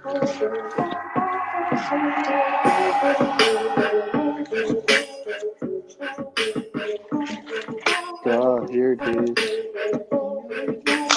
Duh, here it is. Yeah.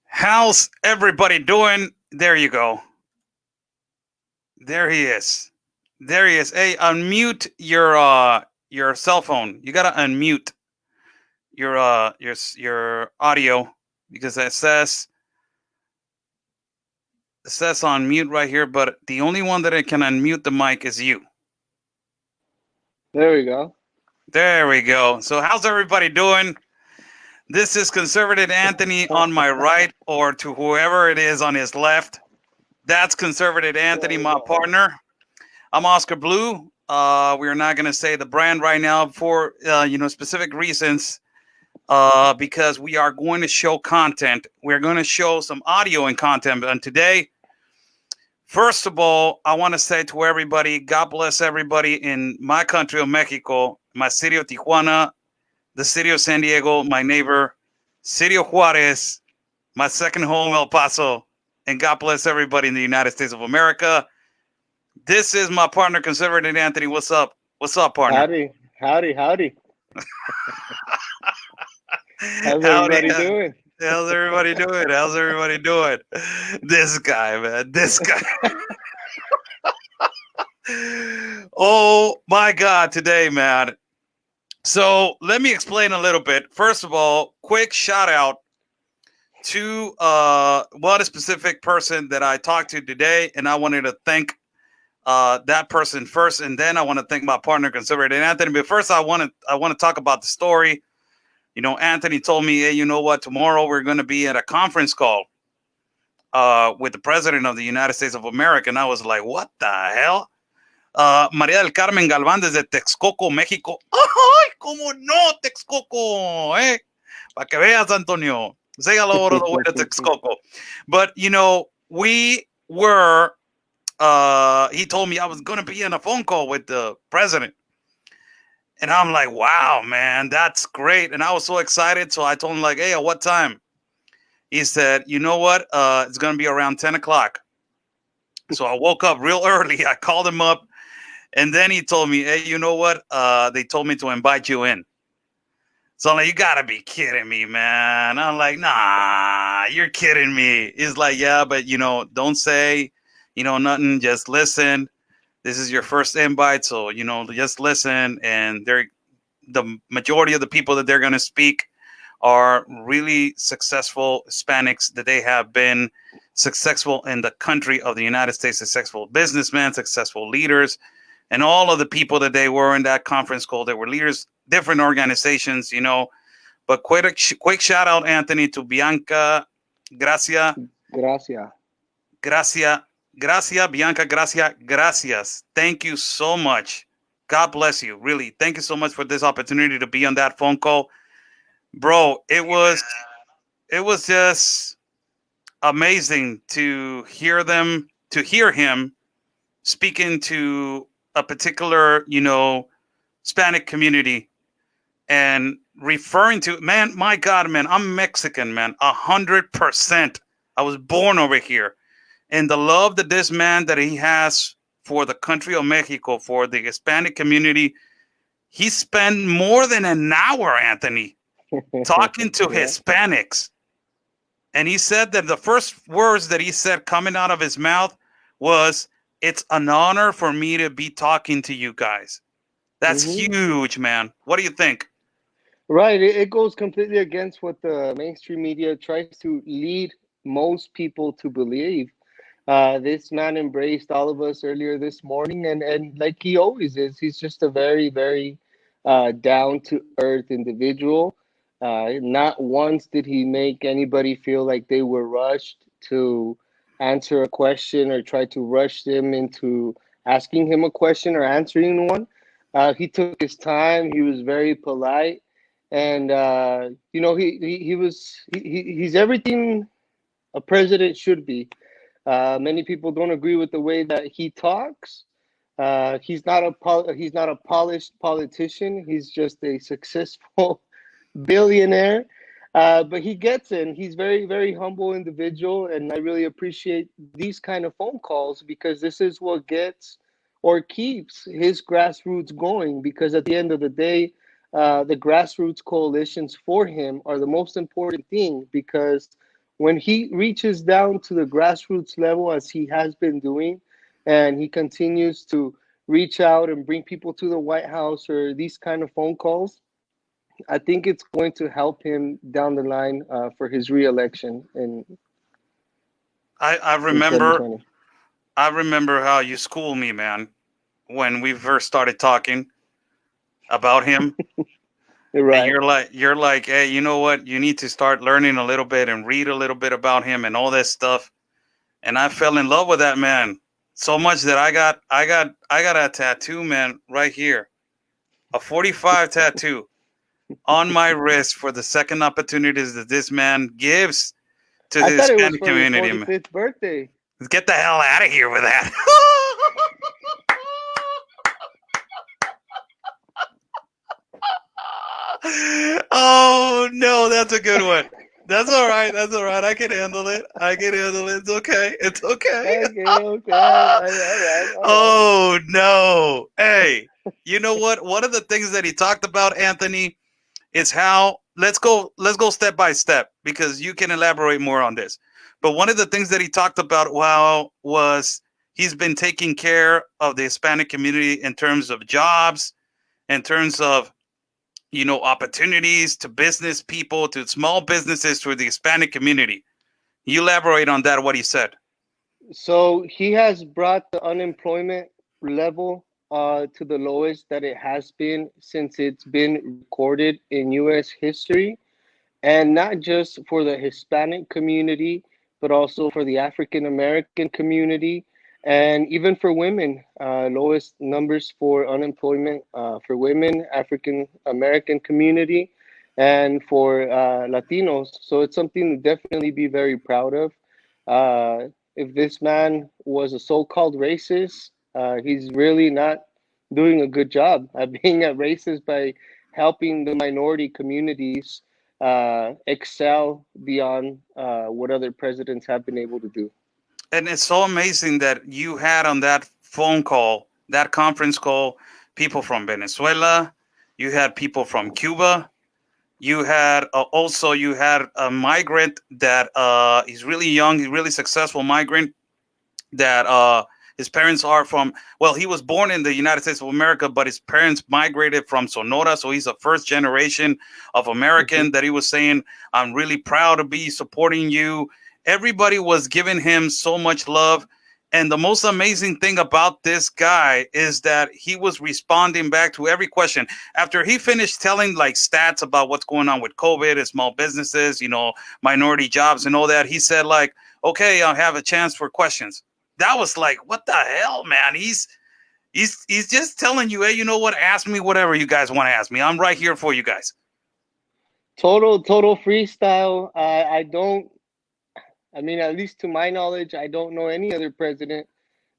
How's everybody doing? There you go. There he is. There he is. Hey, unmute your cell phone. You gotta unmute your audio because it says on mute right here, but the only one that can unmute the mic is you. There we go. There we go. So how's everybody doing? This is Conservative Anthony on my right, or to whoever it is on his left. That's Conservative Anthony, my partner. I'm Oscar Blue. We're not going to say the brand right now for specific reasons, because we are going to show content. We're going to show some audio and content. And today, first of all, I want to say to everybody, God bless everybody in my country of Mexico, my city of Tijuana, the city of San Diego, my neighbor, city of Juarez, my second home, El Paso, and God bless everybody in the United States of America. This is my partner, Conservative Anthony. What's up? What's up, partner? Howdy. How's everybody doing? How's everybody doing? How's everybody doing? This guy, man. This guy. Oh, my God, today, man. So let me explain a little bit. First of all, quick shout out to one specific person that I talked to today, and I wanted to thank that person first, and then I want to thank my partner, Conservative Anthony. But first, I want to talk about the story. You know, Anthony told me, hey, you know what? Tomorrow we're going to be at a conference call with the President of the United States of America, and I was like, what the hell? María del Carmen Galván desde Texcoco, México. ¡Ay, cómo no, Texcoco! Para que veas, Antonio. Say hello all the way to Texcoco. But, you know, we were, he told me I was going to be in a phone call with the president. And I'm like, wow, man, that's great. And I was so excited. So I told him, like, hey, at what time? He said, you know what? It's going to be around 10 o'clock. So I woke up real early. I called him up. And then he told me, hey, you know what? They told me to invite you in. So I'm like, you gotta be kidding me, man. I'm like, nah, you're kidding me. He's like, yeah, but don't say, nothing. Just listen. This is your first invite, so just listen. And the majority of the people that they're gonna speak are really successful Hispanics that they have been successful in the country of the United States, successful businessmen, successful leaders, and all of the people that they were in that conference call, they were leaders, different organizations. But quick shout out, Anthony, to Bianca Gracia. Gracias. Bianca Gracia, gracias. Thank you so much. God bless you. Really. Thank you so much for this opportunity to be on that phone call. Bro, it was just amazing to hear him speaking to a particular, Hispanic community and referring to, man, my God, man, I'm Mexican, man, 100%. I was born over here. And the love that this man that he has for the country of Mexico, for the Hispanic community, he spent more than an hour, Anthony, talking to Yeah. Hispanics. And he said that the first words that he said coming out of his mouth was, it's an honor for me to be talking to you guys. That's Hmm. huge, man. What do you think? Right. It goes completely against what the mainstream media tries to lead most people to believe. This man embraced all of us earlier this morning, and like he always is, he's just a very, very down to earth individual. Not once did he make anybody feel like they were rushed to answer a question or try to rush them into asking him a question or answering one. He took his time. He was very polite, and he's everything a president should be. Many people don't agree with the way that he talks. He's not a polished politician. He's just a successful billionaire. But he gets in. He's very, very humble individual, and I really appreciate these kind of phone calls because this is what gets or keeps his grassroots going. Because at the end of the day, the grassroots coalitions for him are the most important thing. Because when he reaches down to the grassroots level, as he has been doing, and he continues to reach out and bring people to the White House or these kind of phone calls, I think it's going to help him down the line for his reelection I, I in remember 2020. I remember how you schooled me, man, when we first started talking about him. And Right. you're like, hey, you know what? You need to start learning a little bit and read a little bit about him and all this stuff. And I fell in love with that man so much that I got a tattoo, man, right here, a 45 tattoo on my wrist for the second opportunities that this man gives to I the thought it was Hispanic for your community. Man. 45th birthday. Get the hell out of here with that. Oh no, that's a good one. That's all right. That's all right. I can handle it. I can handle it. It's okay. It's okay. Okay, okay. All right, all right. Oh no. Hey, you know what? One of the things that he talked about, Anthony, is how let's go step by step because you can elaborate more on this. But one of the things that he talked about, wow, was he's been taking care of the Hispanic community in terms of jobs, in terms of opportunities to business people, to small businesses, to the Hispanic community. You elaborate on that, what he said. So he has brought the unemployment level to the lowest that it has been since it's been recorded in U.S. history, and not just for the Hispanic community, but also for the African American community, and even for women. Lowest numbers for unemployment for women, African American community, and for Latinos. So it's something to definitely be very proud of. If this man was a so-called racist, he's really not doing a good job at being at races by helping the minority communities excel beyond what other presidents have been able to do. And it's so amazing that you had on that phone call, that conference call, people from Venezuela, you had people from Cuba, you had also you had a migrant that he's really young, he's really successful migrant that his parents are from, well, he was born in the United States of America, but his parents migrated from Sonora, so he's a first generation of American. That he was saying, I'm really proud to be supporting you. Everybody was giving him so much love. And the most amazing thing about this guy is that he was responding back to every question. After he finished telling like stats about what's going on with COVID and small businesses, minority jobs and all that, he said like, okay, I'll have a chance for questions. That was like, what the hell, man? He's just telling you, hey, you know what? Ask me whatever you guys want to ask me. I'm right here for you guys. Total freestyle. I mean, at least to my knowledge, I don't know any other president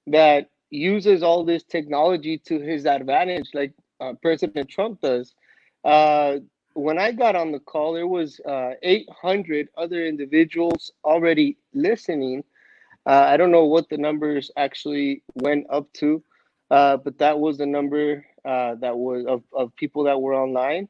that uses all this technology to his advantage like President Trump does. When I got on the call, there was 800 other individuals already listening. I don't know what the numbers actually went up to, but that was the number that was of people that were online.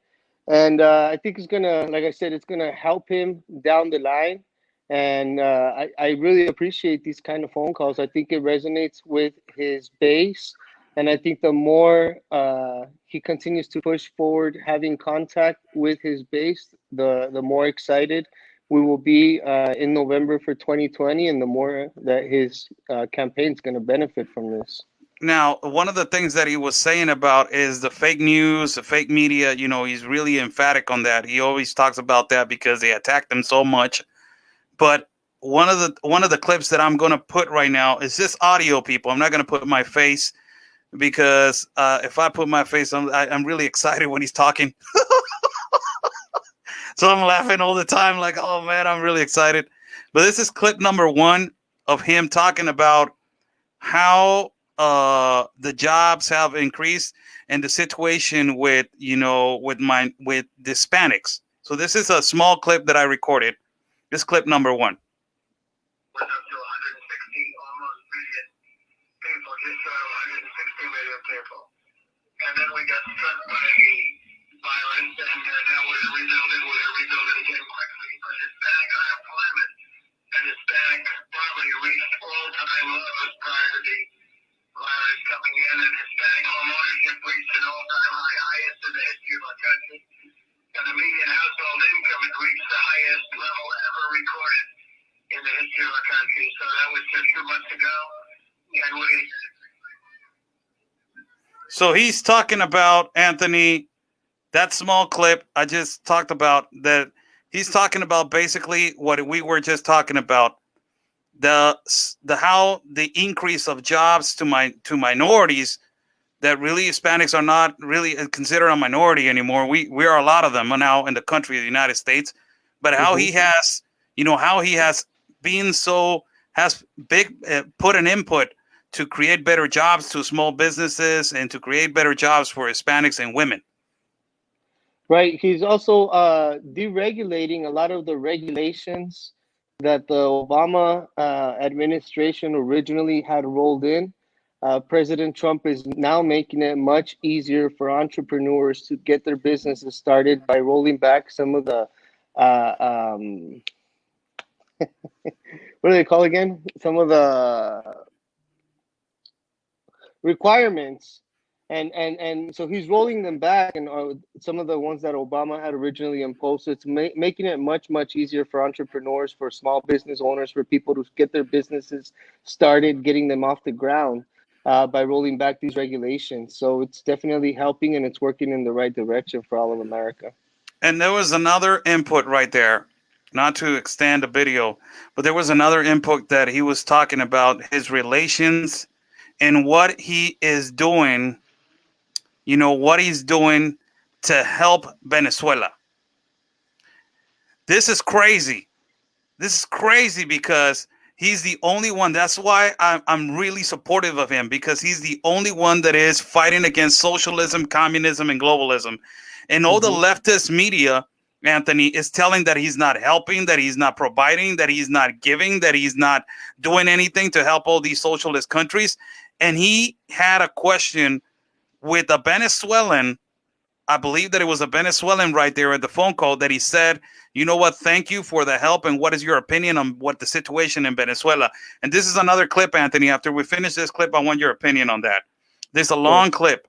And I think it's gonna, like I said, it's gonna help him down the line. And I really appreciate these kind of phone calls. I think it resonates with his base. And I think the more he continues to push forward, having contact with his base, the more excited we will be in November for 2020, and the more that his campaign is going to benefit from this. Now, one of the things that he was saying about is the fake news, the fake media. He's really emphatic on that. He always talks about that because they attacked him so much. But one of the clips that I'm going to put right now is this audio, people. I'm not going to put my face because if I put my face, I'm really excited when he's talking. So I'm laughing all the time like, oh, man, I'm really excited. But this is clip number 1 of him talking about how the jobs have increased and the situation with Hispanics. So this is a small clip that I recorded. This clip number 1. Up to 160, almost million people, just shy of 160 million people. And then we got struck by the virus, and now we're rebuilding again quickly. But Hispanic unemployment and Hispanic poverty reached all-time lows prior to the virus coming in, and Hispanic home ownership reached an all-time highest in the history of our country. And the median household income had reached the highest level ever recorded in the history of our country. So that was just 2 months ago. And so he's talking about, Anthony, that small clip I just talked about, that he's talking about basically what we were just talking about. The how the increase of jobs to minorities, that really Hispanics are not really considered a minority anymore. We are a lot of them now in the country of the United States. But how he has, how he has been has put an input to create better jobs to small businesses and to create better jobs for Hispanics and women. Right. He's also deregulating a lot of the regulations that the Obama administration originally had rolled in. President Trump is now making it much easier for entrepreneurs to get their businesses started by rolling back some of the what do they call again? Some of the requirements, and so he's rolling them back, and some of the ones that Obama had originally imposed. So it's making it much easier for entrepreneurs, for small business owners, for people to get their businesses started, getting them off the ground. By rolling back these regulations. So it's definitely helping, and it's working in the right direction for all of America. And there was another input right there, not to extend the video, but there was another input that he was talking about his relations and what he is doing, what he's doing to help Venezuela. This is crazy. This is crazy because He's the only one. That's why I'm really supportive of him, because he's the only one that is fighting against socialism, communism, and globalism. And all the Hmm. leftist media, Anthony, is telling that he's not helping, that he's not providing, that he's not giving, that he's not doing anything to help all these socialist countries. And he had a question with a Venezuelan. I believe that it was a Venezuelan right there at the phone call, that he said, you know what, thank you for the help. And what is your opinion on what the situation in Venezuela? And this is another clip, Anthony. After we finish this clip, I want your opinion on that. There's a long clip.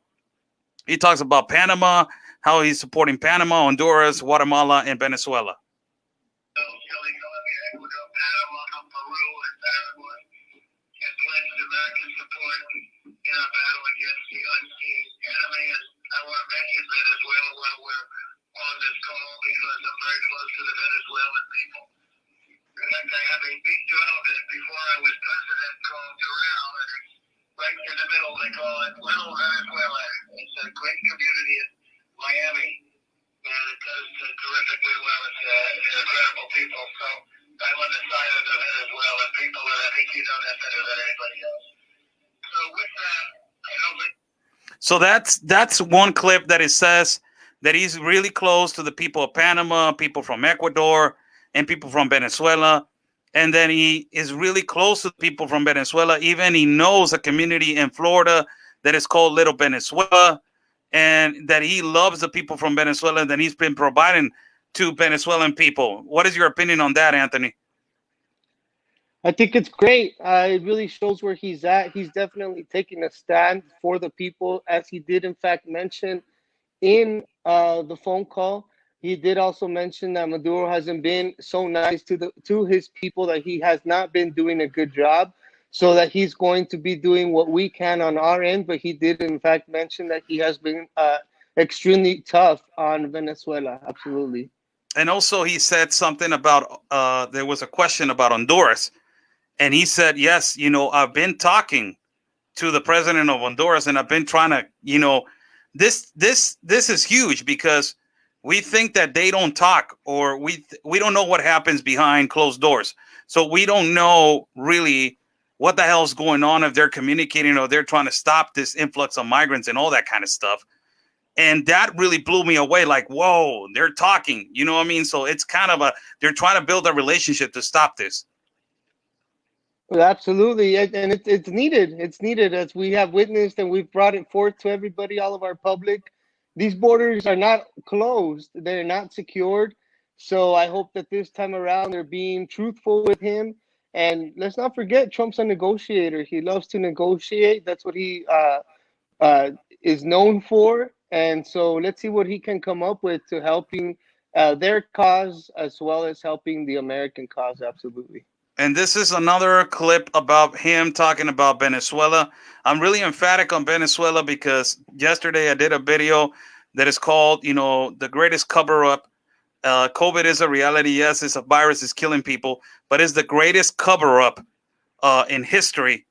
He talks about Panama, how he's supporting Panama, Honduras, Guatemala, and Venezuela. Chile, Colombia, Ecuador, Panama, Peru, and Paraguay, and pledged American support in our battle against the unseen enemy. And I want to mention Venezuela while we're on this call, because I'm very close to the Venezuelan people. In fact, I have a big development before I was president called Doral, and it's right in the middle. They call it Little Venezuela. It's a great community in Miami, and it does terrifically well. It's incredible people. So I'm on the side of the Venezuelan people, and I think you know that better than anybody else. So with that, I don't think. So that's one clip that it says that he's really close to the people of Panama, people from Ecuador, and people from Venezuela. And then he is really close to the people from Venezuela. Even he knows a community in Florida that is called Little Venezuela, and that he loves the people from Venezuela, and that he's been providing to Venezuelan people. What is your opinion on that, Anthony? I think it's great. It really shows where he's at. He's definitely taking a stand for the people, as he did, in fact, mention in the phone call. He did also mention that Maduro hasn't been so nice to his people, that he has not been doing a good job, so that he's going to be doing what we can on our end. But he did, in fact, mention that he has been extremely tough on Venezuela. Absolutely. And also he said something about, there was a question about Honduras. And he said, yes, I've been talking to the president of Honduras, and I've been trying to, this is huge, because we think that they don't talk, or we don't know what happens behind closed doors. So we don't know really what the hell's going on, if they're communicating or they're trying to stop this influx of migrants and all that kind of stuff. And that really blew me away. Like, whoa, they're talking, you know what I mean? So it's kind of they're trying to build a relationship to stop this. Well, absolutely, and it's needed. It's needed, as we have witnessed, and we've brought it forth to everybody, all of our public. These borders are not closed; they're not secured. So I hope that this time around they're being truthful with him. And let's not forget, Trump's a negotiator. He loves to negotiate. That's what he uh, is known for. And so let's see what he can come up with to helping their cause, as well as helping the American cause. Absolutely. And this is another clip about him talking about Venezuela. I'm really emphatic on Venezuela because yesterday I did a video that is called, the greatest cover up. COVID is a reality. Yes, it's a virus, is killing people, but it's the greatest cover up in history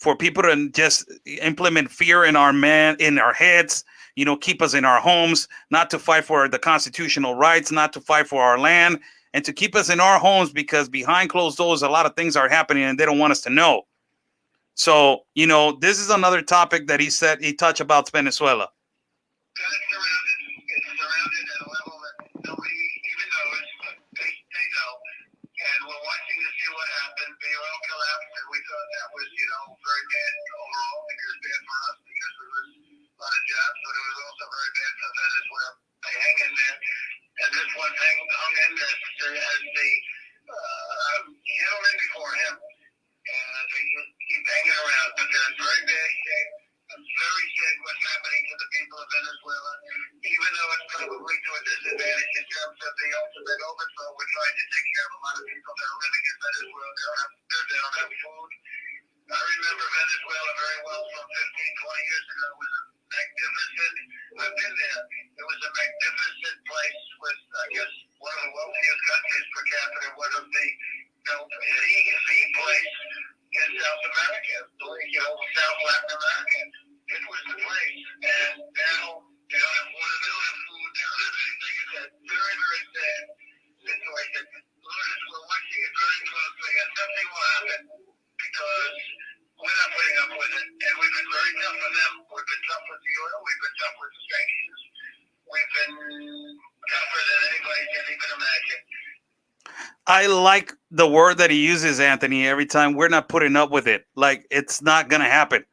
for people to just implement fear in our heads, keep us in our homes, not to fight for the constitutional rights, not to fight for our land, and to keep us in our homes, because behind closed doors, a lot of things are happening and they don't want us to know. So, this is another topic that he said he touched about Venezuela. It's surrounded at a level that nobody even knows, but they know. And we're watching to see what happened. The oil collapsed, and we thought that was, very bad overall, because bad for us, because there was a lot of jobs, but it was also very bad for Venezuela. They hang in there. And this one hung in there as the gentleman before him. And they keep hanging around, but they're in very bad shape. I'm very sad what's happening to the people of Venezuela, even though it's probably to a disadvantage in terms of the ultimate overthrow. We're trying to take care of a lot of people that are living in Venezuela. They don't have food. I remember Venezuela very well from 15, 20 years ago. It was a magnificent, I've been there. It was a magnificent place with, I guess, one of the wealthiest countries per capita, one of the, the place in South America, South Latin America. It was the place. And now they don't have water, they don't have food, they don't have anything. It's a very, very sad situation. Lourdes, we're watching it very closely, and something will happen. imagine. I like the word that he uses, Anthony, every time. We're not putting up with it. Like, it's not going to happen.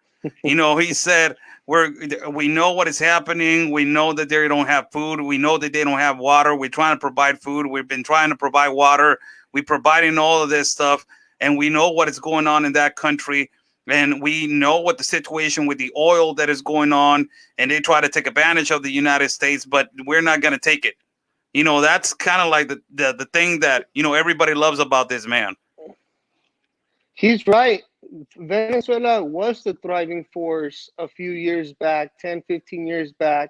You know, he said, we know what is happening. We know that they don't have food. We know that they don't have water. We're trying to provide food. We've been trying to provide water. We're providing all of this stuff. And we know what is going on in that country. And we know what the situation with the oil that is going on. And they try to take advantage of the United States, but we're not going to take it. You know, that's kind of like the thing that, you know, everybody loves about this man. He's right. Venezuela was the thriving force a few years back, 10, 15 years back.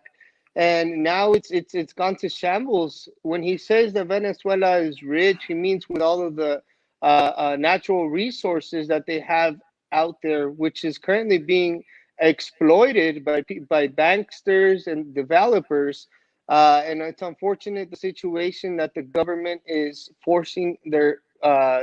And now it's gone to shambles. When he says that Venezuela is rich, he means with all of the natural resources that they have out there, which is currently being exploited by banksters and developers. And it's unfortunate the situation that the government is forcing their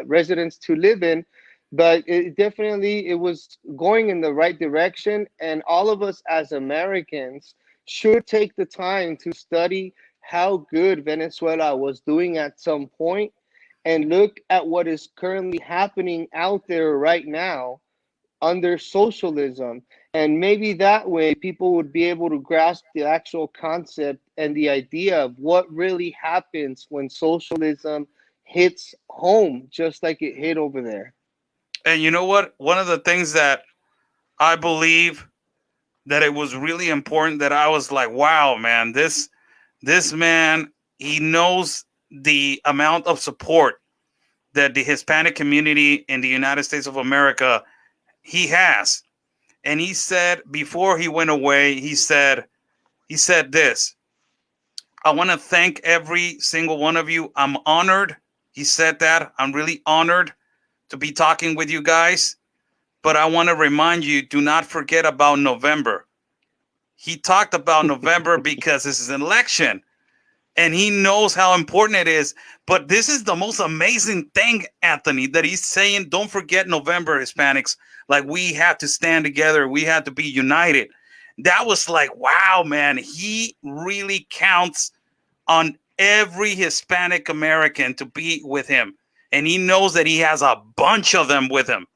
residents to live in, but it was going in the right direction, and all of us as Americans should take the time to study how good Venezuela was doing at some point and look at what is currently happening out there right now under socialism. And maybe that way people would be able to grasp the actual concept and the idea of what really happens when socialism hits home, just like it hit over there. And you know what? One of the things that I believe that it was really important, that I was like, wow, man, this man, he knows the amount of support that the Hispanic community in the United States of America he has. And he said before he went away, he said this. I want to thank every single one of you. I'm honored. He said that. I'm really honored to be talking with you guys. But I want to remind you, do not forget about November. He talked about November because this is an election. And he knows how important it is. But this is the most amazing thing, Anthony, that he's saying, don't forget November, Hispanics. Like, we have to stand together. We have to be united. That was like, wow, man. He really counts on every Hispanic American to be with him. And he knows that he has a bunch of them with him.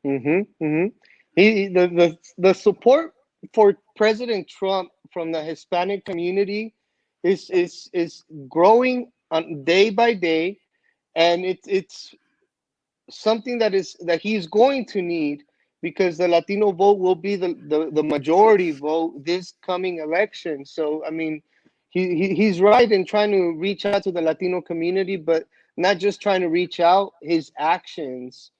Mm-hmm, mm-hmm. The support for President Trump from the Hispanic community is growing on day by day, and it's something that he's going to need, because the Latino vote will be the majority vote this coming election. So I mean, he's right in trying to reach out to the Latino community, but not just trying to reach out. His actions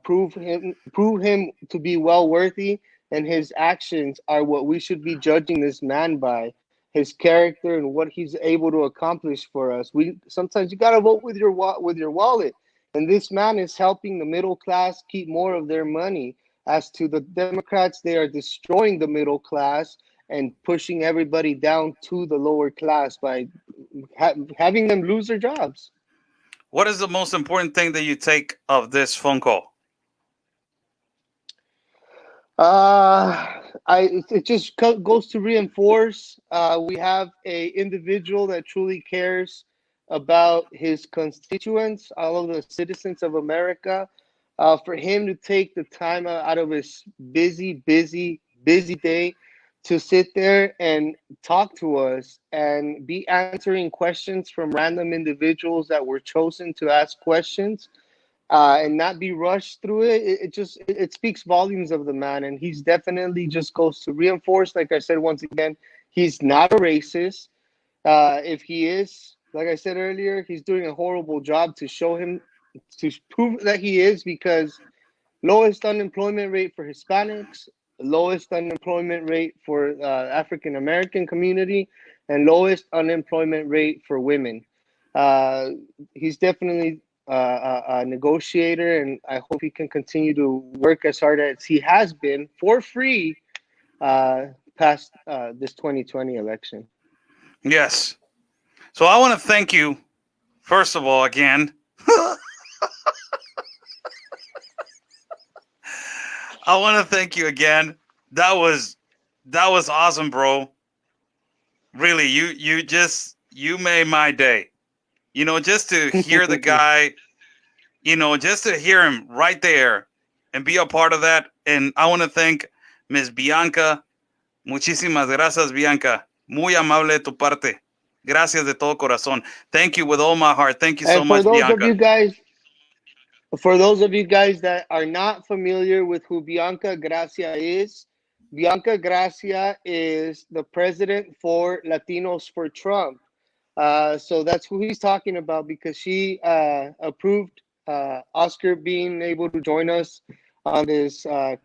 prove him to be well worthy, and his actions are what we should be judging this man by. His character and what he's able to accomplish for us. We sometimes you gotta vote with your wallet, and this man is helping the middle class keep more of their money. As to the Democrats, they are destroying the middle class and pushing everybody down to the lower class by having them lose their jobs. What is the most important thing that you take of this phone call? It just goes to reinforce we have a individual that truly cares about his constituents, all of the citizens of America. For him to take the time out of his busy day to sit there and talk to us and be answering questions from random individuals that were chosen to ask questions, and not be rushed through it. It speaks volumes of the man, and he's definitely just goes to reinforce. Like I said once again, he's not a racist. If he is, like I said earlier, he's doing a horrible job to prove that he is, because lowest unemployment rate for Hispanics, lowest unemployment rate for African American community, and lowest unemployment rate for women. He's definitely a negotiator, and I hope he can continue to work as hard as he has been for free past this 2020 election. Yes. So I want to thank you, first of all, again. I want to thank you again. That was awesome, bro. Really, you just you made my day. You know, just to hear the guy, you know, just to hear him right there and be a part of that. And I want to thank Miss Bianca. Muchísimas gracias, Bianca. Muy amable de tu parte. Gracias de todo corazón. Thank you with all my heart. Thank you so And for much, those Bianca. of you guys, for those of you guys that are not familiar with who Bianca Gracia is, Bianca Gracia is the president for Latinos for Trump. So that's who he's talking about, because she approved Oscar being able to join us on this on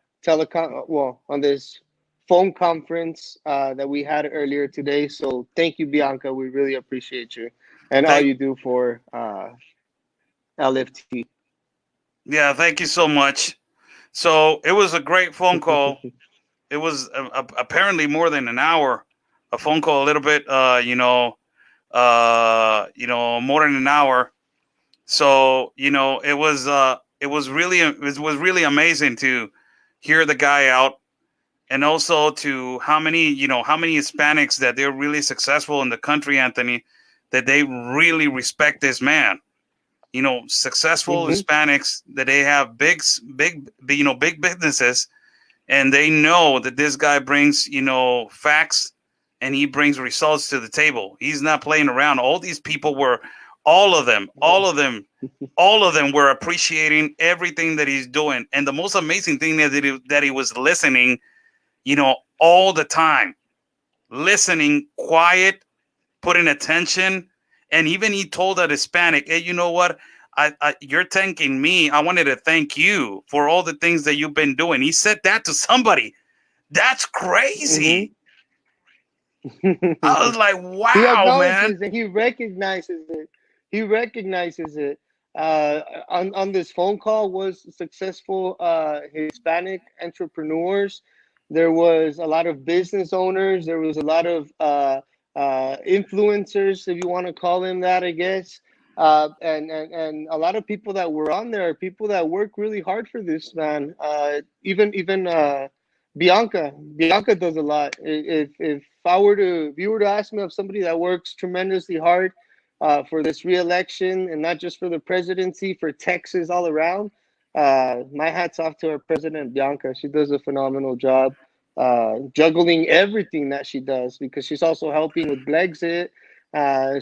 this phone conference that we had earlier today. So thank you, Bianca. We really appreciate you and all you do for LFT. Yeah, thank you so much. So it was a great phone call. It was apparently more than an hour. A phone call, a little bit, more than an hour. So it was really amazing to hear the guy out, and also to how many Hispanics that they're really successful in the country, Anthony, that they really respect this man. Successful Hispanics that they have big businesses, and they know that this guy brings facts, and he brings results to the table. He's not playing around. All these people were, all of them were appreciating everything that he's doing. And the most amazing thing that he was listening, all the time, listening, quiet, putting attention. And even he told that Hispanic, hey, you know what? You're thanking me. I wanted to thank you for all the things that you've been doing. He said that to somebody. That's crazy. I was like, wow, he acknowledges man. And he recognizes it. He recognizes it. On this phone call was successful Hispanic entrepreneurs. There was a lot of business owners. There was a lot of influencers, if you want to call them that, I guess. And a lot of people that were on there are people that work really hard for this man. Even Bianca does a lot. If you were to ask me of somebody that works tremendously hard for this re-election, and not just for the presidency, for Texas all around, my hat's off to our president, Bianca. She does a phenomenal job juggling everything that she does, because she's also helping with Blexit.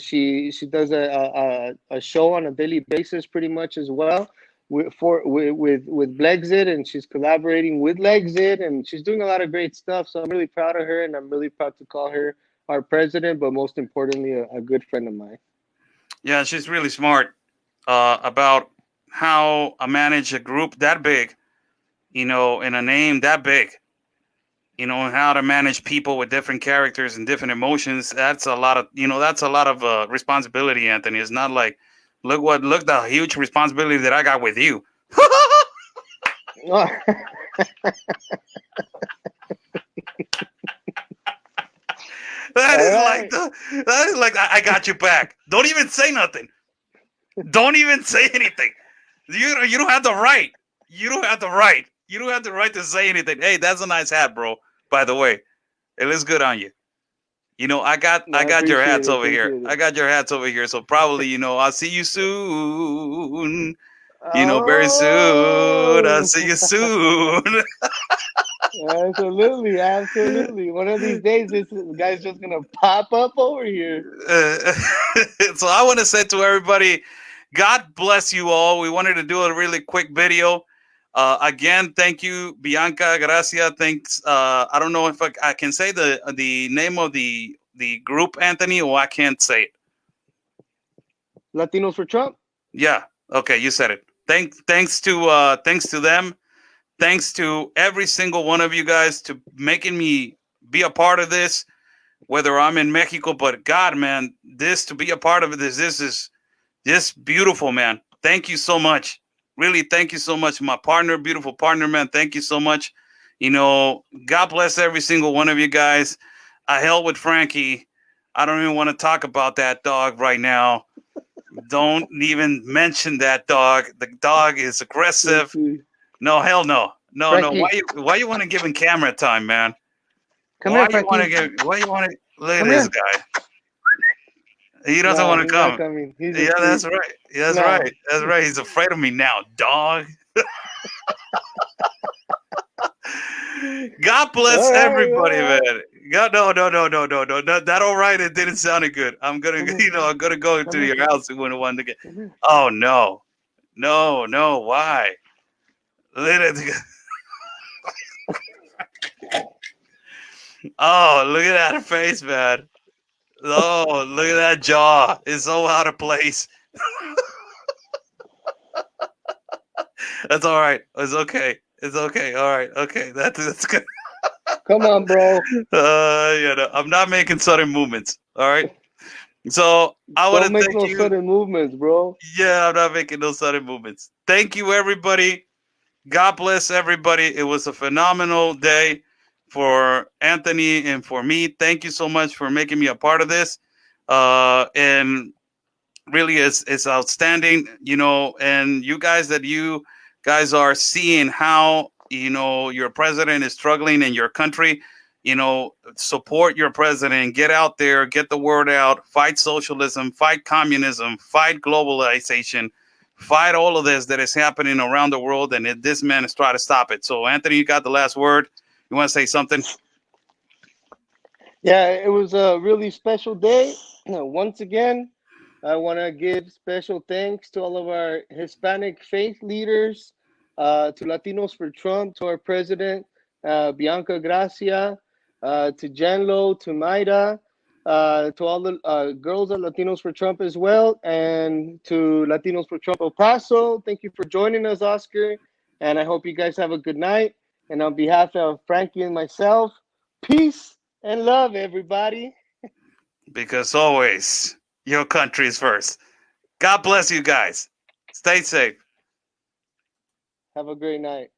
She does a show on a daily basis pretty much as well with Blexit, and she's collaborating with Lexit, and she's doing a lot of great stuff. So I'm really proud of her, and I'm really proud to call her our president, but most importantly, a good friend of mine. Yeah, she's really smart about how I manage a group that big, in a name that big, and how to manage people with different characters and different emotions. That's a lot of, responsibility, Anthony. It's not like, look the huge responsibility that I got with you. That is like I got you back. Don't even say nothing. Don't even say anything. You don't have the right. You don't have the right. You don't have the right to say anything. Hey, that's a nice hat, bro. By the way, it looks good on you. I got your hats over here. I got your hats over here. So probably, I'll see you soon. Very soon. I'll see you soon. Absolutely. One of these days, this guy's just gonna pop up over here. So I want to say to everybody, God bless you all. We wanted to do a really quick video. Again, thank you, Bianca Gracia. Thanks. I don't know if I can say the name of the group, Anthony, or I can't say it. Latinos for Trump. Yeah. Okay, you said it. Thanks to them. Thanks to every single one of you guys to making me be a part of this, whether I'm in Mexico, but God, man, to be a part of this is just beautiful, man. Thank you so much. Really, thank you so much. My partner, beautiful partner, man. Thank you so much. God bless every single one of you guys. I held with Frankie. I don't even want to talk about that dog right now. Don't even mention that dog. The dog is aggressive. No, hell no. No, Frankie. No. Why you want to give him camera time, man? Why you want to look at this guy? He doesn't No, want to he's not come. coming. He's Yeah, that's asleep. right. That's No. right. That's right. He's afraid of me now, dog. God bless All right, everybody, all right. man. God, no. That all right. It didn't sound good. I'm gonna, Come you know, I'm gonna go into here. your house and want to get. Come here. Oh no, no. Why? Oh, look at that face, man. Oh, look at that jaw. It's so out of place. That's all right. It's okay. It's okay. All right. Okay. That's good. Come on, bro. I'm not making sudden movements. All right. So I want Don't to make thank no you. sudden movements, bro. Yeah, I'm not making no sudden movements. Thank you, everybody. God bless everybody. It was a phenomenal day for Anthony and for me. Thank you so much for making me a part of this. And really, it's outstanding, you know. And you guys are seeing how, you know, your president is struggling in your country. You know, support your president. Get out there, get the word out. Fight socialism. Fight communism. Fight globalization. Fight all of this that is happening around the world, and this man is trying to stop it. So, Anthony, you got the last word. You want to say something? Yeah, it was a really special day. Once again, I want to give special thanks to all of our Hispanic faith leaders, to Latinos for Trump, to our president, Bianca Gracia, to Janlo, to Maida, to all the girls at Latinos for Trump as well, and to Latinos for Trump El Paso. Thank you for joining us, Oscar, and I hope you guys have a good night. And on behalf of Frankie and myself, peace and love, everybody. Because always your country is first. God bless you guys. Stay safe. Have a great night.